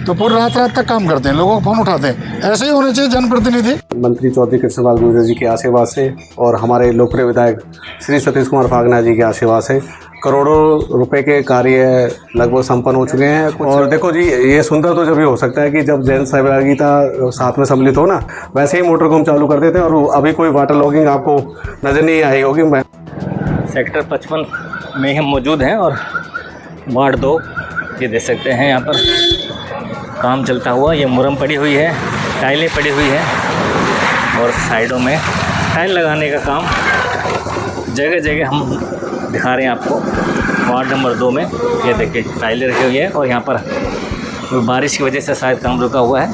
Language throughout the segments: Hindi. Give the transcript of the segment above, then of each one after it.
तो पूरी रात रात तक काम करते हैं, लोगों को फ़ोन उठाते हैं। ऐसे ही होने चाहिए जनप्रतिनिधि। मंत्री चौधरी कृष्णपाल गुर्जर जी के आशीर्वाद से और हमारे लोकप्रिय विधायक श्री सतीश कुमार फागना जी के आशीर्वाद से करोड़ों रुपए के कार्य लगभग संपन्न हो चुके हैं। और देखो जी, ये सुंदर तो जब भी हो सकता है कि जब जन सहभागिता साथ में सम्मिलित हो ना, वैसे ही मोटर को हम चालू कर देते हैं। और अभी कोई वाटर लॉगिंग आपको नज़र नहीं आई होगी। मैं सेक्टर 55 में हम मौजूद हैं और वार्ड 2 ये देख सकते हैं, यहाँ पर काम चलता हुआ। ये मुरम पड़ी हुई है, टाइलें पड़ी हुई है और साइडों में टाइल लगाने का काम जगह जगह हम दिखा रहे हैं आपको। वार्ड नंबर 2 में ये देखिए टाइलें रखी हुई है और यहाँ पर बारिश की वजह से शायद काम रुका हुआ है,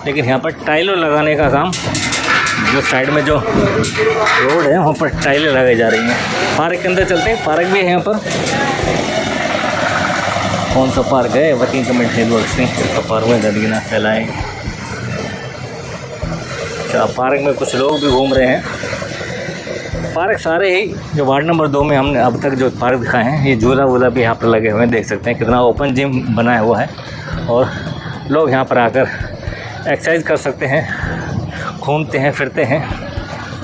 लेकिन यहाँ पर टाइलों लगाने का काम, जो साइड में जो रोड है वहाँ पर टाइलें लगाई जा रही हैं। पार्क के अंदर चलते हैं, पार्क भी है यहाँ पर। कौन सा पार्क है? वर्किंग कमेटी वर्क तो पार्क में गंदगी ना फैलाएं। अच्छा, पार्क में कुछ लोग भी घूम रहे हैं। पार्क सारे ही जो वार्ड नंबर 2 में हमने अब तक जो पार्क दिखाए हैं, ये झूला वूला भी यहाँ पर लगे हुए हैं। देख सकते हैं कितना ओपन जिम बनाया हुआ है और लोग यहाँ पर आकर एक्सरसाइज कर सकते हैं, घूमते हैं, फिरते हैं।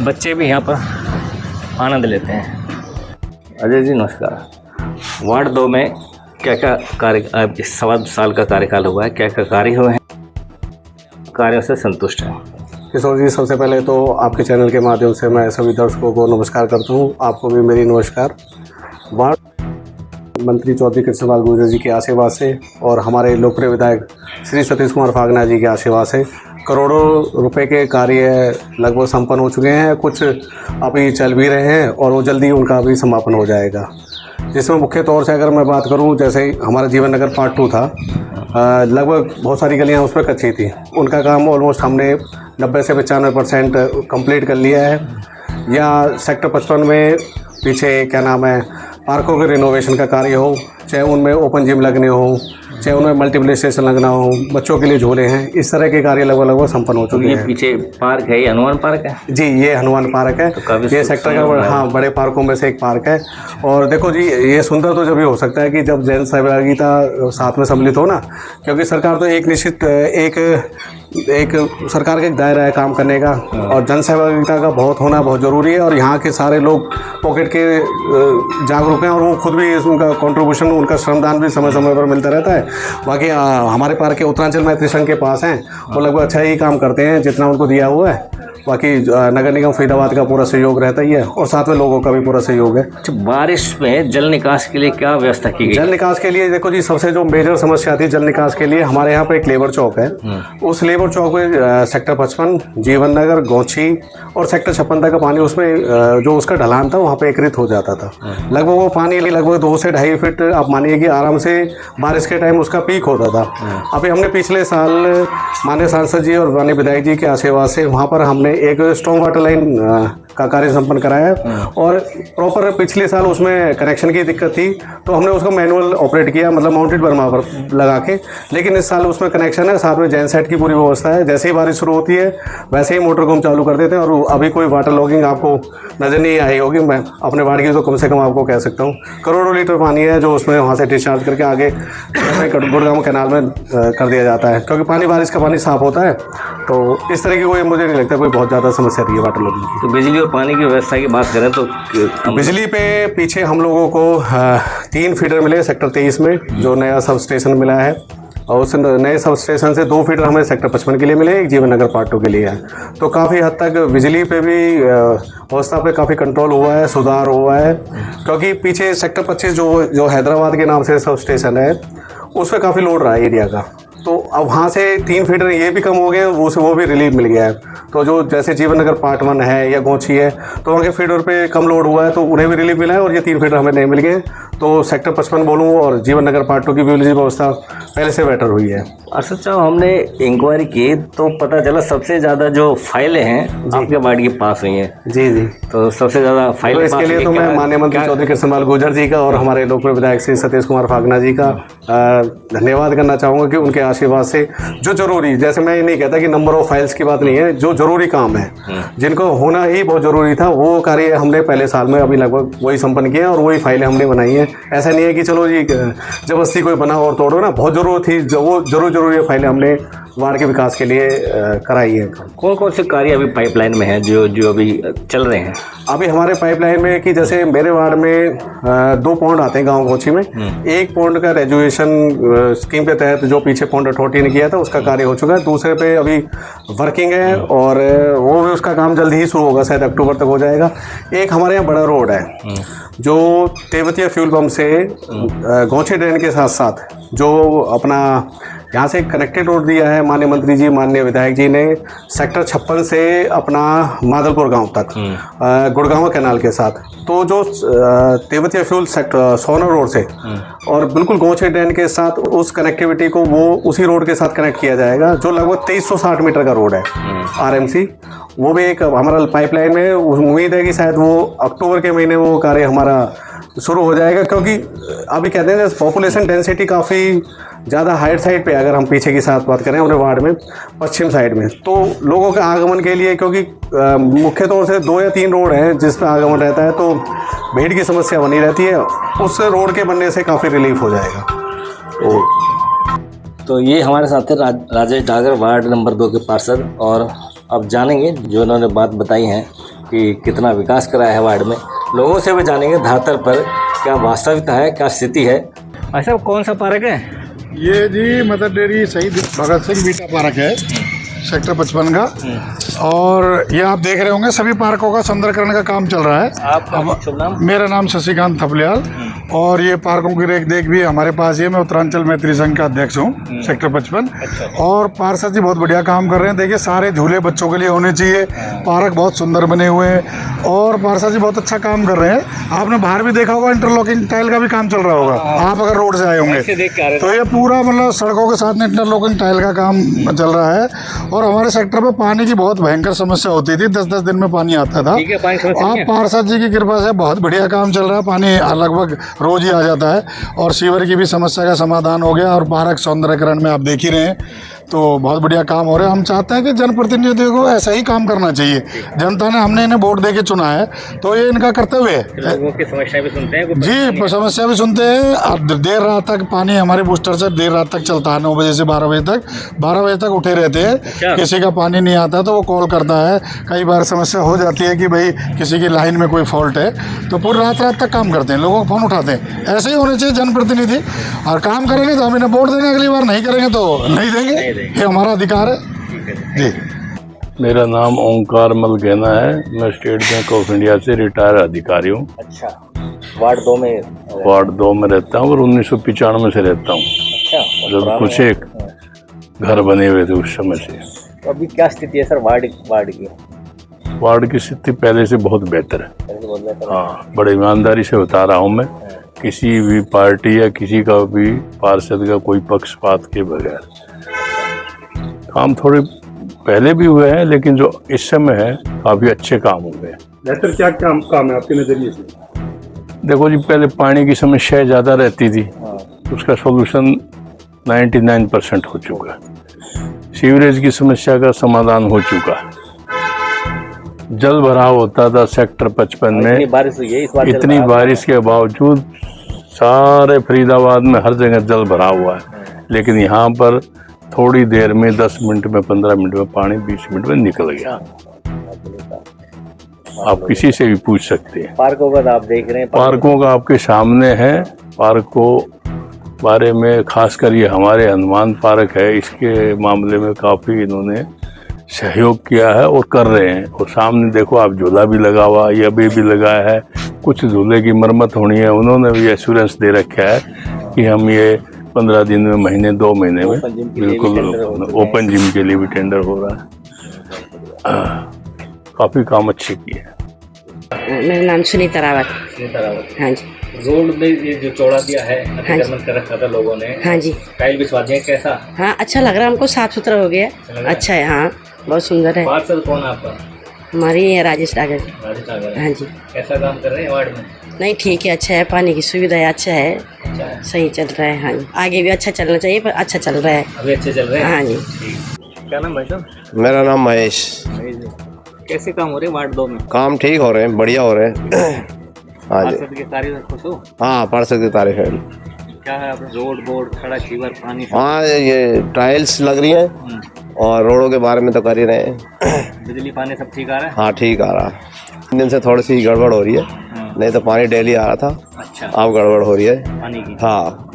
बच्चे भी यहाँ पर आनंद लेते हैं। अजय जी नमस्कार। वार्ड 2 में क्या क्या कार्य, अब 1.25 साल का कार्यकाल हुआ है, क्या क्या कार्य हुए हैं, कार्यों से संतुष्ट हैं? किशोर जी, सबसे पहले तो आपके चैनल के माध्यम से मैं सभी दर्शकों को नमस्कार करता हूँ। आपको भी मेरी नमस्कार। वार्ड मंत्री चौधरी कृष्णपाल गुर्जर जी के आशीर्वाद से और हमारे लोकप्रिय विधायक श्री सतीश कुमार फागना जी के आशीर्वाद से करोड़ों रुपए के कार्य लगभग संपन्न हो चुके हैं। कुछ अभी चल भी रहे हैं और वो जल्दी उनका भी समापन हो जाएगा। जिसमें मुख्य तौर से अगर मैं बात करूं, जैसे हमारा जीवन नगर पार्ट 2 था, लगभग बहुत सारी गलियां उस पर कच्ची थी। उनका काम ऑलमोस्ट हमने 90 से 95% कंप्लीट कर लिया है। या सेक्टर 55 में पीछे क्या नाम है, पार्कों के रिनोवेशन का कार्य हो, चाहे उनमें ओपन जिम लगने हो, चाहे उनमें मल्टीप्ले स्टेशन लगना हो, बच्चों के लिए झूले हैं, इस तरह के कार्य लगभग संपन्न हो चुके हैं। ये पीछे पार्क है, ये हनुमान पार्क है जी, ये हनुमान पार्क है। तो ये सेक्टर का हाँ बड़े पार्कों में से एक पार्क है। और देखो जी, ये सुंदर तो जब भी हो सकता है कि जब जन सहभागिता साथ में सम्मिलित हो ना, क्योंकि सरकार तो एक निश्चित एक सरकार का एक दायरा है काम करने का, और जन सहभागिता का बहुत होना बहुत ज़रूरी है। और यहाँ के सारे लोग पॉकेट के जागरूक हैं और वो खुद भी उनका कंट्रीब्यूशन, उनका श्रमदान भी समय समय पर मिलता रहता है। बाकी हमारे पार्क के उत्तरांचल मैत्री संघ के पास हैं, वो लगभग अच्छा ही काम करते हैं जितना उनको दिया हुआ है। बाकी नगर निगम फरीदाबाद का पूरा सहयोग रहता ही है और साथ में लोगों का भी पूरा सहयोग है। अच्छा, बारिश में जल निकास के लिए क्या व्यवस्था की गई? जल निकास के लिए देखो जी, सबसे जो मेजर समस्या थी जल निकास के लिए, हमारे यहाँ पे एक लेबर चौक है। उस लेबर चौक में सेक्टर 55, जीवन नगर, गौछी और सेक्टर 56 तक का पानी उसमें जो उसका ढलान था वहाँ पे एकत्रित हो जाता था। लगभग वो पानी लगभग 2 से 2.5 फीट आप मानिए कि आराम से बारिश के टाइम उसका पीक होता था। अभी हमने पिछले साल माननीय सांसद जी और माननीय विधायक जी के आशीर्वाद से वहाँ पर हमने एक स्ट्रॉन्ग वाटर लाइन का कार्य संपन्न कराया है। और प्रॉपर पिछले साल उसमें कनेक्शन की दिक्कत थी तो हमने उसको मैनुअल ऑपरेट किया, मतलब माउंटेड बर्मा पर लगा के। लेकिन इस साल उसमें कनेक्शन है, साथ में जेन सेट की पूरी व्यवस्था है। जैसे ही बारिश शुरू होती है वैसे ही मोटर को हम चालू कर देते हैं। और अभी कोई वाटर लॉगिंग आपको नज़र नहीं आई होगी। मैं अपने वार्ड की तो कम से कम आपको कह सकता हूँ करोड़ों लीटर पानी है जो उसमें वहाँ से डिस्चार्ज करके आगे गुड़गांव कैनाल में कर दिया जाता है, क्योंकि पानी बारिश का पानी साफ होता है। तो इस तरह की कोई मुझे नहीं लगता कोई बहुत ज़्यादा समस्या रही है वाटर लॉगिंग की। तो बिजली और पानी की व्यवस्था की बात करें तो बिजली पे पीछे हम लोगों को 3 फीडर मिले सेक्टर 23 में, जो नया सब स्टेशन मिला है। और उस नए सब स्टेशन से 2 फीडर हमें सेक्टर 55 के लिए मिले, एक जीवन नगर पार्ट 2 के लिए है। तो काफ़ी हद तक बिजली पे भी व्यवस्था पे काफ़ी कंट्रोल हुआ है, सुधार हुआ है। क्योंकि पीछे सेक्टर 25 जो हैदराबाद के नाम से सब स्टेशन है, उस पर काफ़ी लोड रहा है एरिया का। तो अब वहाँ से 3 फीडर ये भी कम हो गए, वो भी रिलीफ मिल गया है। तो जो जैसे जीवन नगर पार्ट 1 है या गौछी है, तो वहाँ के फीडर पे कम लोड हुआ है तो उन्हें भी रिलीफ मिला है। और ये 3 फीडर हमें नहीं मिल गए, तो सेक्टर 55 बोलूँ और जीवन नगर पार्ट 2 की बिजली व्यवस्था पहले से बेटर हुई है। अर्षद साहब, हमने इंक्वायरी की तो पता चला सबसे ज्यादा जो फाइलें हैं आपके वार्ड की पास हुई हैं। जी जी। तो सबसे ज्यादा तो फाइलें इसके लिए तो मैं माननीय मंत्री चौधरी कृष्णपाल गुर्जर जी का और हमारे लोकप्रिय विधायक श्री सतीश कुमार फागना जी का धन्यवाद करना चाहूँगा कि उनके आशीर्वाद से जो जरूरी, जैसे मैं ये नहीं कहता कि नंबर ऑफ फाइल्स की बात नहीं है, जो जरूरी काम है जिनको होना ही बहुत जरूरी था वो कार्य हमने पहले साल में अभी लगभग वही संपन्न किया और वही फाइलें हमने बनाई हैं। ऐसा नहीं है कि चलो जी जबरदस्ती कोई बना और तोड़ो ना, बहुत जरूरत थी, वो जरूरी फाइलें हमने वार्ड के विकास के लिए कराई है। कौन कौन से कार्य अभी पाइपलाइन में हैं जो अभी चल रहे हैं? अभी हमारे पाइपलाइन में कि जैसे मेरे वार्ड में 2 पॉइंट आते हैं गांव गोची में। एक पॉइंट का रेजुएशन स्कीम के तहत जो पीछे पॉइंट अथॉरिटी ने किया था उसका कार्य हो चुका है। दूसरे पे अभी वर्किंग है और वो भी उसका काम जल्दी ही शुरू होगा, शायद अक्टूबर तक हो जाएगा। एक हमारे यहाँ बड़ा रोड है जो तेवतिया फ्यूल पंप से गौछी ड्रेन के साथ साथ जो अपना यहाँ से कनेक्टेड रोड दिया है माननीय मंत्री जी, माननीय विधायक जी ने सेक्टर 56 से अपना मादलपुर गांव तक गुड़गांव कैनाल के साथ। तो जो तेवतिया फ्यूल सेक्टर सोना रोड से और बिल्कुल गौछी ड्रेन के साथ उस कनेक्टिविटी को वो उसी रोड के साथ कनेक्ट किया जाएगा जो लगभग 2360 मीटर का रोड है RMC। वो भी एक हमारा पाइपलाइन में उम्मीद है कि शायद वो अक्टूबर के महीने वो कार्य हमारा शुरू हो जाएगा, क्योंकि अभी कहते हैं पॉपुलेशन डेंसिटी काफ़ी ज़्यादा हाइट साइड पे, अगर हम पीछे की साथ बात करें अपने वार्ड में पश्चिम साइड में, तो लोगों के आगमन के लिए, क्योंकि मुख्य तौर से 2 या 3 रोड हैं जिस पर आगमन रहता है, तो भीड़ की समस्या बनी रहती है। उस रोड के बनने से काफ़ी रिलीफ हो जाएगा। तो ये हमारे साथ है राजेश डागर, वार्ड नंबर 2 के पार्षद, और अब जानेंगे जो उन्होंने बात बताई है कि कितना विकास कराया है वार्ड में। लोगों से भी जानेंगे धरातल पर क्या वास्तविकता है, क्या स्थिति है। अच्छा, कौन सा पार्क है ये जी? मदर डेयरी शहीद भगत सिंह बीटा पार्क है सेक्टर 55 का, और ये आप देख रहे होंगे सभी पार्कों का सुंदरीकरण का काम चल रहा है। आपका शुभ नाम? मेरा नाम शशिकांत थपलियाल, और ये पार्कों की रेख देख भी हमारे पास ही है। मैं उत्तरांचल मैत्री संघ का अध्यक्ष हूँ सेक्टर 55। और पार्षद जी बहुत बढ़िया काम कर रहे हैं। देखिए सारे झूले बच्चों के लिए होने चाहिए, पार्क बहुत सुंदर बने हुए हैं और पार्षद जी बहुत अच्छा काम कर रहे हैं। आपने बाहर भी देखा होगा इंटरलॉकिंग टाइल का भी काम चल रहा होगा, आप अगर रोड से आए होंगे तो ये पूरा मतलब सड़कों के साथ इंटरलॉकिंग टाइल का काम चल रहा है। और हमारे सेक्टर में पानी की बहुत भयंकर समस्या होती थी, 10-10 दिन में पानी आता था। आप पार्षद जी की कृपा से बहुत बढ़िया काम चल रहा है, पानी लगभग रोज ही आ जाता है और सीवर की भी समस्या का समाधान हो गया। और पार्क सौंदर्यकरण में आप देख ही रहे हैं, तो बहुत बढ़िया काम हो रहा है। हम चाहते हैं कि जनप्रतिनिधियों को ऐसा ही काम करना चाहिए। जनता ने हमने इन्हें वोट देके चुना है तो ये इनका कर्तव्य है। लोगों की समस्या भी सुनते हैं जी, समस्या भी सुनते हैं। देर रात तक पानी हमारे बूस्टर से देर रात तक चलता है, 9 बजे से 12 बजे तक। 12 बजे तक उठे रहते हैं। किसी का पानी नहीं आता तो वो कॉल करता है। कई बार समस्या हो जाती है कि भाई किसी की लाइन में कोई फॉल्ट है, तो पूरी रात तक काम करते हैं, लोगों को फ़ोन उठाते हैं। ऐसे ही होने चाहिए जनप्रतिनिधि, और काम करेंगे तो हम इन्हें वोट देंगे, अगली बार नहीं करेंगे तो नहीं देंगे। ये हमारा अधिकार है जी। मेरा नाम ओंकार मल गहना है, मैं स्टेट बैंक ऑफ इंडिया से रिटायर अधिकारी हूँ। अच्छा, वार्ड 2 में? वार्ड 2 में रहता हूँ और 1995 से रहता हूँ। अच्छा, जब कुछ एक घर बने हुए थे उस समय से। तो अभी क्या स्थिति है सर वार्ड की? वार्ड की स्थिति पहले से बहुत बेहतर है। हाँ, बड़े ईमानदारी से बता रहा हूँ मैं, किसी भी पार्टी या किसी का भी पार्षद का कोई पक्षपात के बगैर काम थोड़े पहले भी हुए हैं, लेकिन जो इस समय है काफ़ी अच्छे काम हुए हैं। बेहतर क्या काम है आपके नज़रिए से? देखो जी, पहले पानी की समस्या ज़्यादा रहती थी, उसका सॉल्यूशन 99% हो चुका है। सीवरेज की समस्या का समाधान हो चुका है। जल भराव होता था सेक्टर 55 में, इतनी बारिश के बावजूद सारे फरीदाबाद में हर जगह जल भरा हुआ है, लेकिन यहाँ पर थोड़ी देर में 10 मिनट में 15 मिनट में पानी 20 मिनट में निकल गया। आप किसी से भी पूछ सकते हैं। पार्कों का आप देख रहे हैं, पार्कों का आपके सामने है। पार्क को बारे में खासकर ये हमारे हनुमान पार्क है, इसके मामले में काफ़ी इन्होंने सहयोग किया है और कर रहे हैं। और सामने देखो आप, झूला भी लगा हुआ, ये अभी भी लगाया है। कुछ झूले की मरम्मत होनी है, उन्होंने भी एश्योरेंस दे रखा है कि हम ये 15 दिन में, महीने 2 महीने में बिल्कुल ओपन जिम के लिए भी टेंडर हो रहा है। काफ़ी काम अच्छे किए हैं। मेरा नाम सुनीता रावत। हाँ जी। रोड में ये जो चौड़ा दिया है, अतिक्रमण कर रखा था लोगों ने, हाँ जी, टाइल बिछवा दिया, कैसा? हाँ अच्छा लग रहा है हमको, साफ सुथरा हो गया, अच्छा है, हाँ बहुत सुंदर है। पार्षद कौन है आपका? हमारी राजेश डागर। राजेश सागर। हाँ जी, कैसा काम कर रहे हैं वार्ड में? नहीं ठीक है, अच्छा है, पानी की सुविधा है, अच्छा है, अच्छा है। सही चल रहा है। हाँ जी, आगे भी अच्छा चलना चाहिए, पर अच्छा चल रहा है। अभी अच्छे चल रहे हैं? हाँ जी। क्या नाम भाई साहब? मेरा नाम महेश। कैसे काम हो रहे हैं वार्ड 2 में? काम ठीक हो रहे हैं, बढ़िया हो रहे हैं। हाँ जी, पार्षद के कार्य से खुश हो? हाँ पार्षद की तारीफ है। क्या है आप रोड बोर्ड सड़क सीवर पानी? हाँ ये टाइल्स लग रही हैं और रोडों के बारे में तो कर ही रहे हैं। बिजली पानी सब ठीक आ रहा है? हाँ ठीक आ रहा है। 3 दिन से थोड़ी सी गड़बड़ हो रही है, नहीं तो पानी डेली आ रहा था, अच्छा, अब गड़बड़ हो रही है। पानी की? हाँ